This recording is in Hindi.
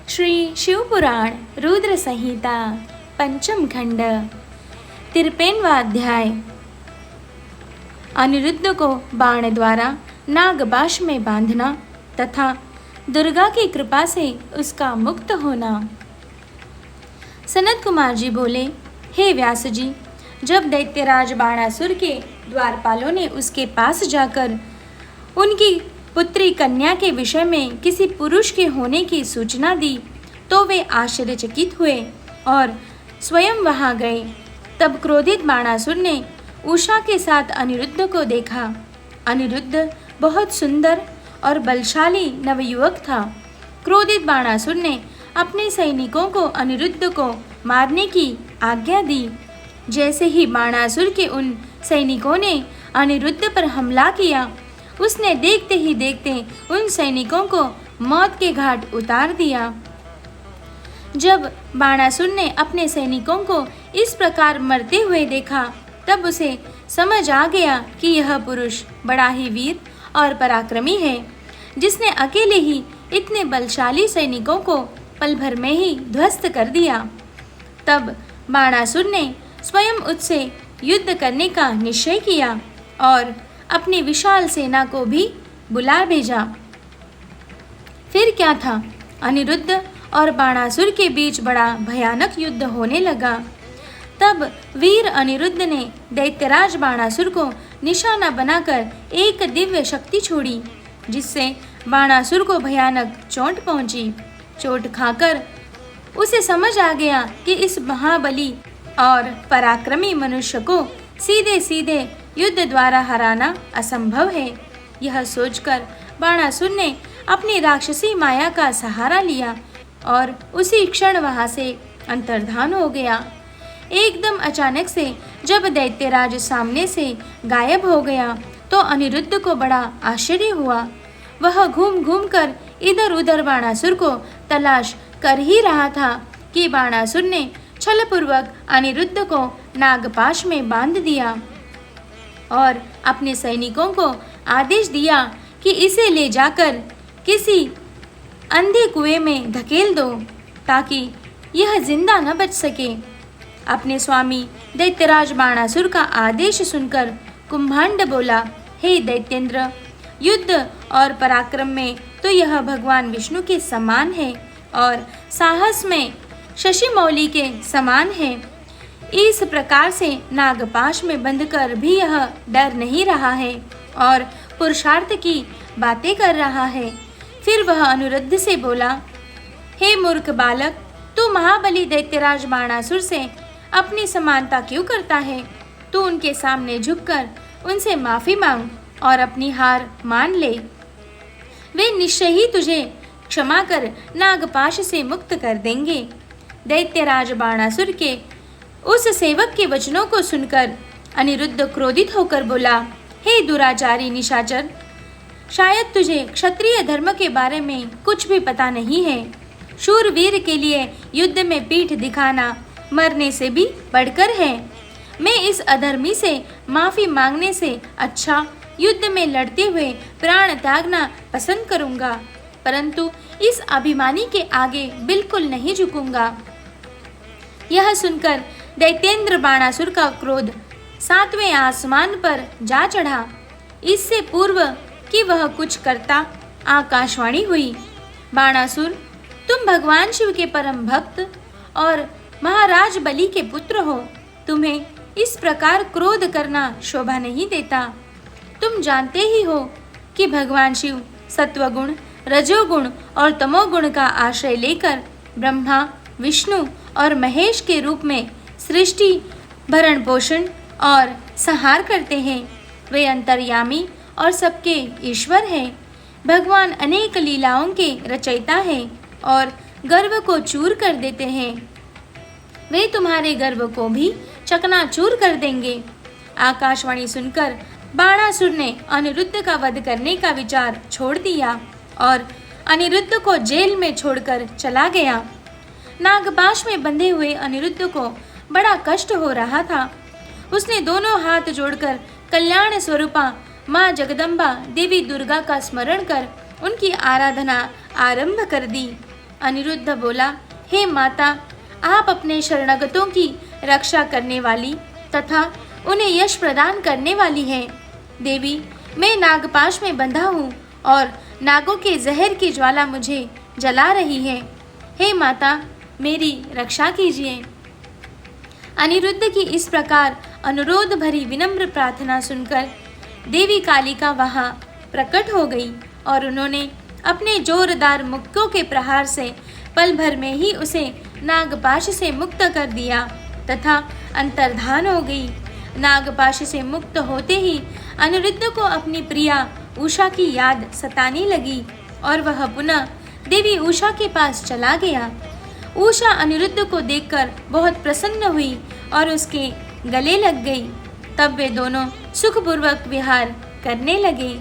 श्री शिवपुराण रुद्र संहिता पंचम खंड 53वां अध्याय। अनिरुद्ध को बाण द्वारा नागपाश में बांधना तथा दुर्गा की कृपा से उसका मुक्त होना। सनत कुमार जी बोले, हे व्यास जी, जब दैत्यराज बाणासुर के द्वारपालों ने उसके पास जाकर उनकी पुत्री कन्या के विषय में किसी पुरुष के होने की सूचना दी तो वे आश्चर्यचकित हुए और स्वयं वहां गए। तब क्रोधित बाणासुर ने उषा के साथ अनिरुद्ध को देखा। अनिरुद्ध बहुत सुंदर और बलशाली नवयुवक था। क्रोधित बाणासुर ने अपने सैनिकों को अनिरुद्ध को मारने की आज्ञा दी। जैसे ही बाणासुर के उन सैनिकों ने अनिरुद्ध पर हमला किया, उसने देखते ही देखते उन सैनिकों को मौत के घाट उतार दिया। जब बाणासुर ने अपने सैनिकों को इस प्रकार मरते हुए देखा, तब उसे समझ आ गया कि यह पुरुष बड़ा ही वीर और पराक्रमी है, जिसने अकेले ही इतने बलशाली सैनिकों को पल भर में ही ध्वस्त कर दिया। तब बाणासुर ने स्वयं उससे युद्ध करने का निश्चय किया और अपनी विशाल सेना को भी बुला भेजा। फिर क्या था, अनिरुद्ध और बाणासुर के बीच बड़ा भयानक युद्ध होने लगा। तब वीर अनिरुद्ध ने दैत्यराज बाणासुर को निशाना बनाकर एक दिव्य शक्ति छोड़ी, जिससे बाणासुर को भयानक चोट पहुंची। चोट खाकर उसे समझ आ गया कि इस महाबली और पराक्रमी मनुष्य को सीधे सीधे युद्ध द्वारा हराना असंभव है। यह सोचकर बाणासुर ने अपनी राक्षसी माया का सहारा लिया और उसी क्षण वहां से अंतर्धान हो गया। एकदम अचानक से जब दैत्यराज सामने से गायब हो गया तो अनिरुद्ध को बड़ा आश्चर्य हुआ। वह घूम घूम कर इधर उधर बाणासुर को तलाश कर ही रहा था कि बाणासुर ने छलपूर्वक अनिरुद्ध को नागपाश में बांध दिया और अपने सैनिकों को आदेश दिया कि इसे ले जाकर किसी अंधे कुएं में धकेल दो, ताकि यह जिंदा न बच सके। अपने स्वामी दैत्यराज बाणासुर का आदेश सुनकर कुंभांड बोला, हे दैत्येंद्र, युद्ध और पराक्रम में तो यह भगवान विष्णु के समान है और साहस में शशिमौली के समान है। इस प्रकार से नागपाश में बंधकर भी यह डर नहीं रहा है और पुरुषार्थ की बातें कर रहा है। फिर वह अनिरुद्ध से बोला, हे मूर्ख बालक, तू महाबली दैत्यराज बाणासुर से अपनी समानता क्यों करता है? तू उनके सामने झुककर उनसे माफी मांग और अपनी हार मान ले। वे निश्चय ही तुझे क्षमा कर नागपाश से मुक्त कर देंगे। दैत्यराज बाणासुर के उस सेवक के वचनों को सुनकर अनिरुद्ध क्रोधित होकर बोला, हे दुराचारी निशाचर, शायद तुझे क्षत्रिय धर्म के बारे में कुछ भी पता नहीं है। शूरवीर के लिए युद्ध में पीठ दिखाना मरने से भी बढ़कर है। मैं इस अधर्मी से माफी मांगने से अच्छा युद्ध में लड़ते हुए प्राण त्यागना पसंद करूंगा, परंतु इस अभिमानी के आगे बिल्कुल नहीं झुकूंगा। यह सुनकर दैत्येंद्र बाणासुर का क्रोध 7वें आसमान पर जा चढ़ा। इससे पूर्व कि वह कुछ करता, आकाशवाणी हुई, बाणासुर, तुम भगवान शिव के परम भक्त और महाराज बलि के पुत्र हो। तुम्हें इस प्रकार क्रोध करना शोभा नहीं देता। तुम जानते ही हो कि भगवान शिव सत्वगुण, रजोगुण और तमोगुण का आश्रय लेकर ब्रह्मा, विष्णु और महेश के रूप में सृष्टि, भरण पोषण और संहार करते हैं। वे अंतर्यामी और सबके ईश्वर हैं। भगवान अनेक लीलाओं के रचयिता हैं और गर्व को चूर कर देते हैं। वे तुम्हारे गर्व को भी चकनाचूर कर देंगे। आकाशवाणी सुनकर बाणासुर ने अनिरुद्ध का वध करने का विचार छोड़ दिया और अनिरुद्ध को जेल में छोड़कर चला गया। नागपाश में बंधे हुए अनिरुद्ध को बड़ा कष्ट हो रहा था। उसने दोनों हाथ जोड़कर कल्याण स्वरूपा माँ जगदम्बा देवी दुर्गा का स्मरण कर उनकी आराधना आरंभ कर दी। अनिरुद्ध बोला, हे माता, आप अपने शरणागतों की रक्षा करने वाली तथा उन्हें यश प्रदान करने वाली हैं। देवी, मैं नागपाश में बंधा हूँ और नागों के जहर की ज्वाला मुझे जला रही है। हे माता, मेरी रक्षा कीजिए। अनिरुद्ध की इस प्रकार अनुरोध भरी विनम्र प्रार्थना सुनकर देवी कालिका वहाँ प्रकट हो गई और उन्होंने अपने जोरदार मुक्कों के प्रहार से पल भर में ही उसे नागपाश से मुक्त कर दिया तथा अंतर्धान हो गई। नागपाश से मुक्त होते ही अनिरुद्ध को अपनी प्रिया उषा की याद सताने लगी और वह पुनः देवी उषा के पास चला गया। उषा अनिरुद्ध को देखकर बहुत प्रसन्न हुई और उसके गले लग गई। तब वे दोनों सुखपूर्वक विहार करने लगे।